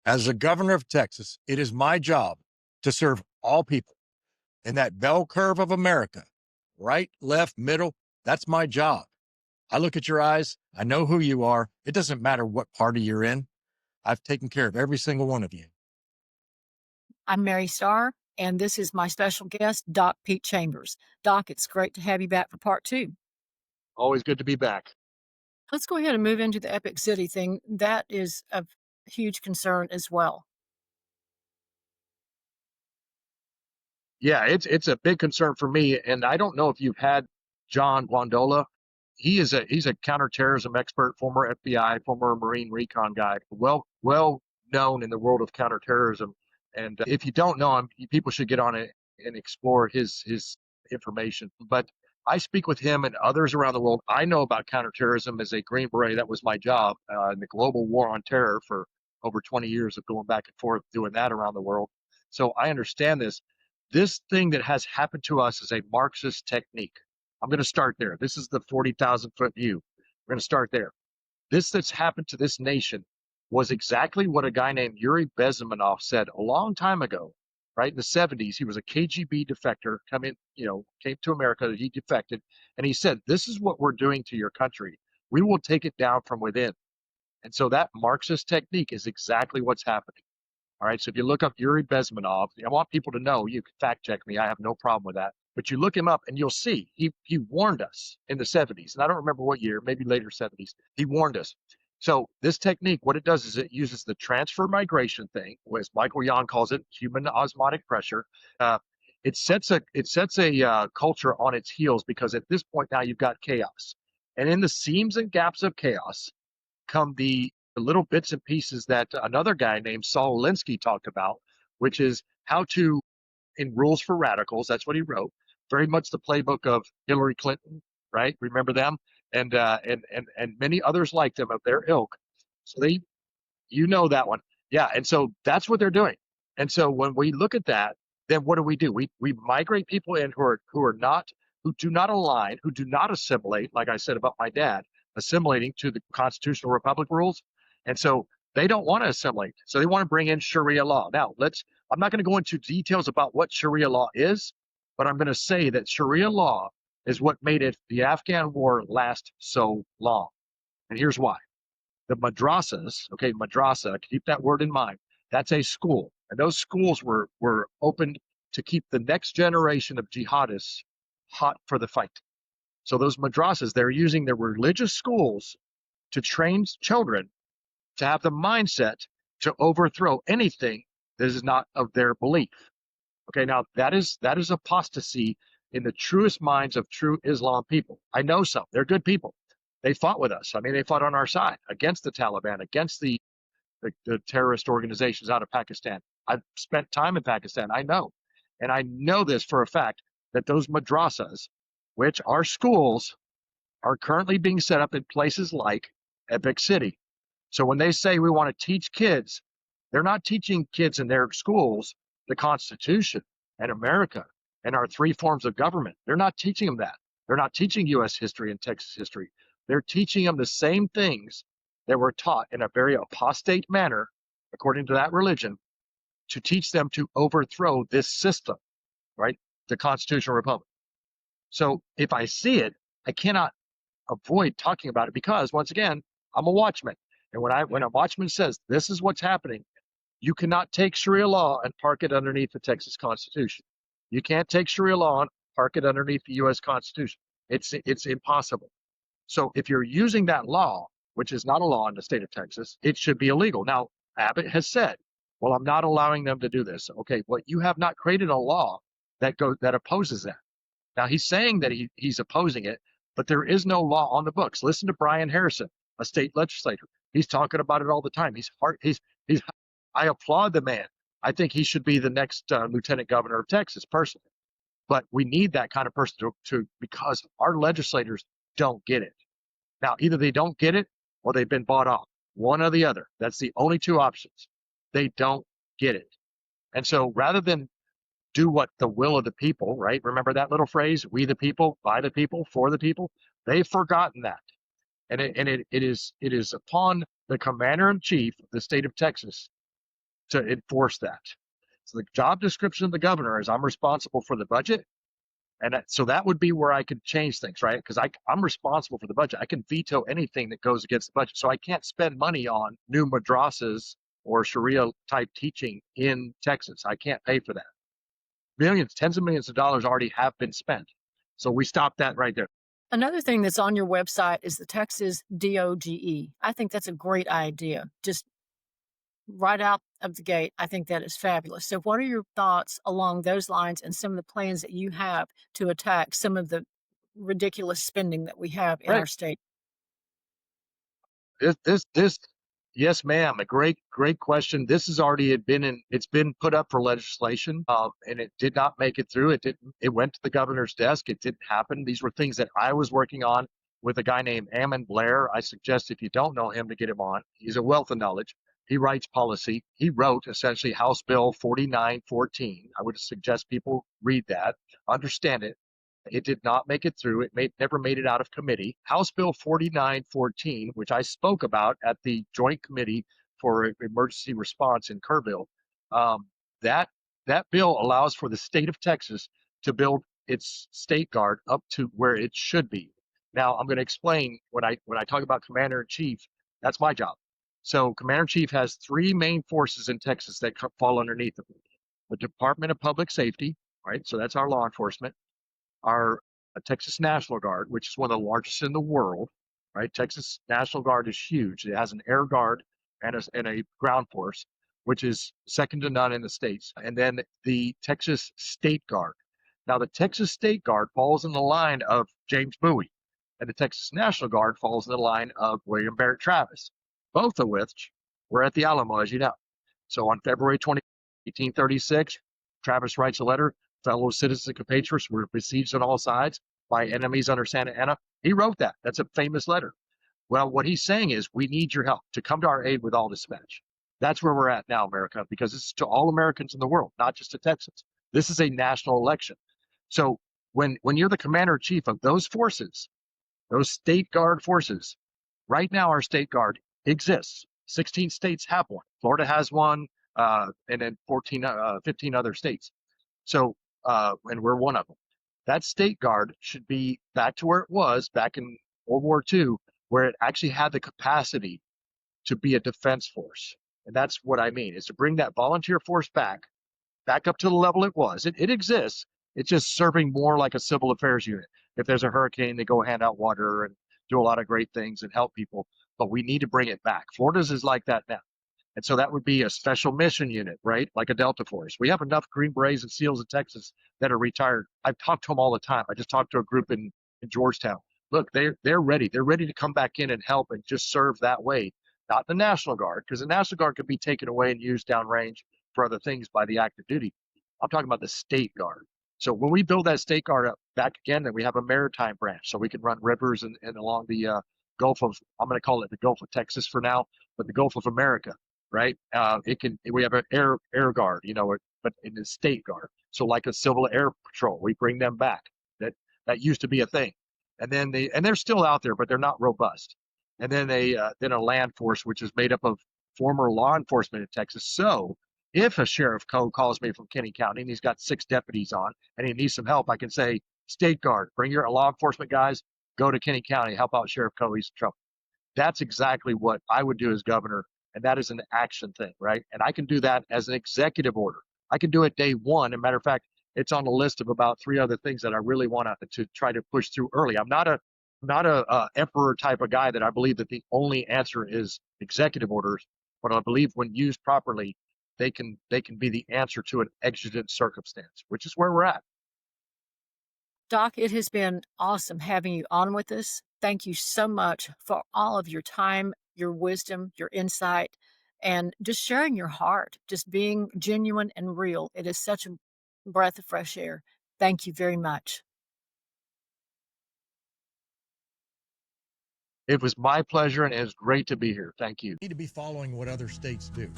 As the governor of Texas, it is my job to serve all people in that bell curve of America, right, left, middle. That's my job. I look at your eyes. I know who you are. It doesn't matter what party you're in. I've taken care of every single one of you. I'm Mary Starr, and this is my special guest, Doc Pete Chambers. Doc, it's great to have you back for part two. Always good to be back. Let's go ahead and move into the Epic City thing. That is of huge concern as well. Yeah, it's a big concern for me, and I don't know if you've had John Guandola. He's a counterterrorism expert, former FBI, former Marine recon guy, well known in the world of counterterrorism. And if you don't know him, people should get on it and explore his information. But I speak with him and others around the world. I know about counterterrorism as a Green Beret. That was my job in the global war on terror for over 20 years of going back and forth doing that around the world. So I understand this. This thing that has happened to us is a Marxist technique. I'm going to start there. This is the 40,000-foot view. We're going to start there. This that's happened to this nation was exactly what a guy named Yuri Bezmenov said a long time ago, right? In the 70s, he was a KGB defector, came to America, he defected, and he said, this is what we're doing to your country. We will take it down from within. And so that Marxist technique is exactly what's happening. All right. So if you look up Yuri Bezmenov, I want people to know, you can fact check me. I have no problem with that. But you look him up and you'll see he warned us in the 70s. And I don't remember what year, maybe later 70s. He warned us. So this technique, what it does is it uses the transfer migration thing, as Michael Yon calls it, human osmotic pressure. It sets a culture on its heels because at this point now you've got chaos. And in the seams and gaps of chaos come the little bits and pieces that another guy named Saul Alinsky talked about, which is how to, in Rules for Radicals, that's what he wrote, very much the playbook of Hillary Clinton, right? Remember them? And many others like them of their ilk. So you know that one. Yeah, and so that's what they're doing. And so when we look at that, then what do? We migrate people in who do not align, who do not assimilate, like I said about my dad, assimilating to the constitutional republic rules. And so they don't want to assimilate. So they want to bring in Sharia law. Now, I'm not going to go into details about what Sharia law is, but I'm going to say that Sharia law is what made the Afghan war last so long. And here's why. The madrasas, okay, madrasa, keep that word in mind. That's a school. And those schools were opened to keep the next generation of jihadists hot for the fight. So those madrasas, they're using their religious schools to train children to have the mindset to overthrow anything that is not of their belief. Okay, now that is apostasy in the truest minds of true Islam people. I know some. They're good people. They fought with us. I mean, they fought on our side against the Taliban, against the terrorist organizations out of Pakistan. I've spent time in Pakistan. I know. And I know this for a fact that those madrasas, which are schools, are currently being set up in places like Epic City. So when they say we want to teach kids, they're not teaching kids in their schools the Constitution and America and our three forms of government. They're not teaching them that. They're not teaching U.S. history and Texas history. They're teaching them the same things that were taught in a very apostate manner, according to that religion, to teach them to overthrow this system, right? The constitutional republic. So if I see it, I cannot avoid talking about it because, once again, I'm a watchman. And when a watchman says this is what's happening, you cannot take Sharia law and park it underneath the Texas Constitution. You can't take Sharia law and park it underneath the U.S. Constitution. It's impossible. So if you're using that law, which is not a law in the state of Texas, it should be illegal. Now, Abbott has said, well, I'm not allowing them to do this. Okay, well, you have not created a law that opposes that. Now, he's saying that he's opposing it, but there is no law on the books. Listen to Brian Harrison, a state legislator. He's talking about it all the time. I applaud the man. I think he should be the next lieutenant governor of Texas, personally. But we need that kind of person because our legislators don't get it. Now, either they don't get it or they've been bought off. One or the other. That's the only two options. They don't get it. And so rather than do what the will of the people, right? Remember that little phrase, we the people, by the people, for the people? They've forgotten that. And it is upon the commander in chief of the state of Texas to enforce that. So the job description of the governor is I'm responsible for the budget. And so that would be where I could change things, right? Because I'm responsible for the budget. I can veto anything that goes against the budget. So I can't spend money on new madrasas or Sharia type teaching in Texas. I can't pay for that. Millions, tens of millions of dollars already have been spent. So we stopped that right there. Another thing that's on your website is the Texas DOGE. I think that's a great idea. Just right out of the gate, I think that is fabulous. So, what are your thoughts along those lines and some of the plans that you have to attack some of the ridiculous spending that we have in Right. our state? This, yes, ma'am. A great question. This has already it's been put up for legislation, and it did not make it through. It went to the governor's desk. It didn't happen. These were things that I was working on with a guy named Ammon Blair. I suggest if you don't know him to get him on. He's a wealth of knowledge. He writes policy. He wrote essentially House Bill 4914. I would suggest people read that, understand it. It did not make it through. Never made it out of committee. House Bill 4914, which I spoke about at the Joint Committee for Emergency Response in Kerrville, um, that that bill allows for the state of Texas to build its state guard up to where it should be. Now, I'm going to explain when I talk about commander in chief. That's my job. So, commander in chief has three main forces in Texas that fall underneath him: the Department of Public Safety, right? So that's our law enforcement. Our Texas National Guard, which is one of the largest in the world, right? Texas National Guard is huge. It has an air guard and a ground force, which is second to none in the states. And then the Texas State Guard. Now, the Texas State Guard falls in the line of James Bowie, and the Texas National Guard falls in the line of William Barrett Travis, both of which were at the Alamo, as you know. So on February 1836, Travis writes a letter: fellow citizens and compatriots were besieged on all sides by enemies under Santa Anna. He wrote that. That's a famous letter. Well, what he's saying is we need your help to come to our aid with all dispatch. That's where we're at now, America, because it's to all Americans in the world, not just to Texans. This is a national election. So when you're the commander in chief of those forces, those state guard forces, right now our state guard exists. 16 states have one. Florida has one, and then 15 other states. So, and we're one of them. That state guard should be back to where it was back in World War II, where it actually had the capacity to be a defense force. And that's what I mean, is to bring that volunteer force back up to the level it was. It exists. It's just serving more like a civil affairs unit. If there's a hurricane, they go hand out water and do a lot of great things and help people. But we need to bring it back. Florida's is like that now. And so that would be a special mission unit, right? Like a Delta Force. We have enough Green Berets and SEALs in Texas that are retired. I've talked to them all the time. I just talked to a group in Georgetown. Look, they're ready. They're ready to come back in and help and just serve that way. Not the National Guard, because the National Guard could be taken away and used downrange for other things by the active duty. I'm talking about the State Guard. So when we build that State Guard up back again, then we have a maritime branch, so we can run rivers and along the Gulf of, I'm going to call it the Gulf of Texas for now, but the Gulf of America, right? We have an air guard, but in the State Guard. So like a Civil Air Patrol, we bring them back. That used to be a thing, and they're still out there, but they're not robust. And then a land force, which is made up of former law enforcement in Texas. So if a sheriff calls me from Kenny County and he's got 6 deputies on and he needs some help, I can say, State Guard, bring your law enforcement guys, go to Kenny County, help out Sheriff Coe, he's in trouble. That's exactly what I would do as governor, and that is an action thing, right? And I can do that as an executive order. I can do it day one. As a matter of fact, it's on a list of about 3 other things that I really want to try to push through early. I'm not a emperor type of guy that I believe that the only answer is executive orders, but I believe when used properly, they can be the answer to an exigent circumstance, which is where we're at. Doc, it has been awesome having you on with us. Thank you so much for all of your time, your wisdom, your insight, and just sharing your heart, just being genuine and real. It is such a breath of fresh air. Thank you very much. It was my pleasure, and it was great to be here. Thank you. Need to be following what other states do.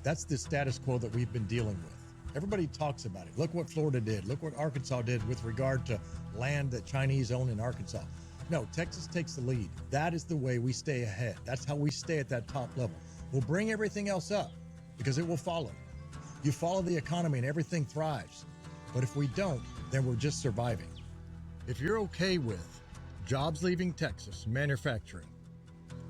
That's the status quo that we've been dealing with. Everybody talks about it. Look what Florida did. Look what Arkansas did with regard to land that Chinese own in Arkansas. No, Texas takes the lead. That is the way we stay ahead. That's how we stay at that top level. We'll bring everything else up. because it will follow. You follow the economy and everything thrives. But if we don't, then we're just surviving. If you're okay with jobs leaving Texas, manufacturing,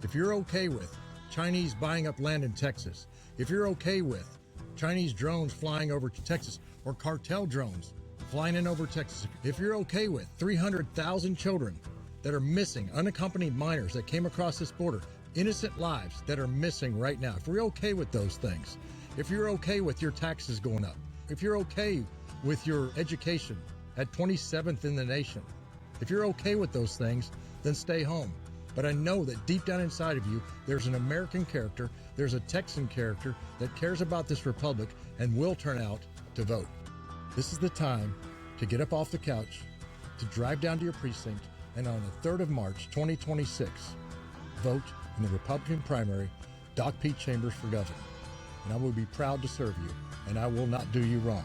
if you're okay with Chinese buying up land in Texas, if you're okay with Chinese drones flying over to Texas or cartel drones flying in over Texas, if you're okay with 300,000 children that are missing, unaccompanied minors that came across this border, innocent lives that are missing right now, if we're okay with those things, if you're okay with your taxes going up, if you're okay with your education at 27th in the nation, if you're okay with those things, then stay home. But I know that deep down inside of you, there's an American character, there's a Texan character that cares about this republic and will turn out to vote. This is the time to get up off the couch, to drive down to your precinct, and on the 3rd of March, 2026, vote in the Republican primary, Doc P. Chambers for governor. And I will be proud to serve you, and I will not do you wrong.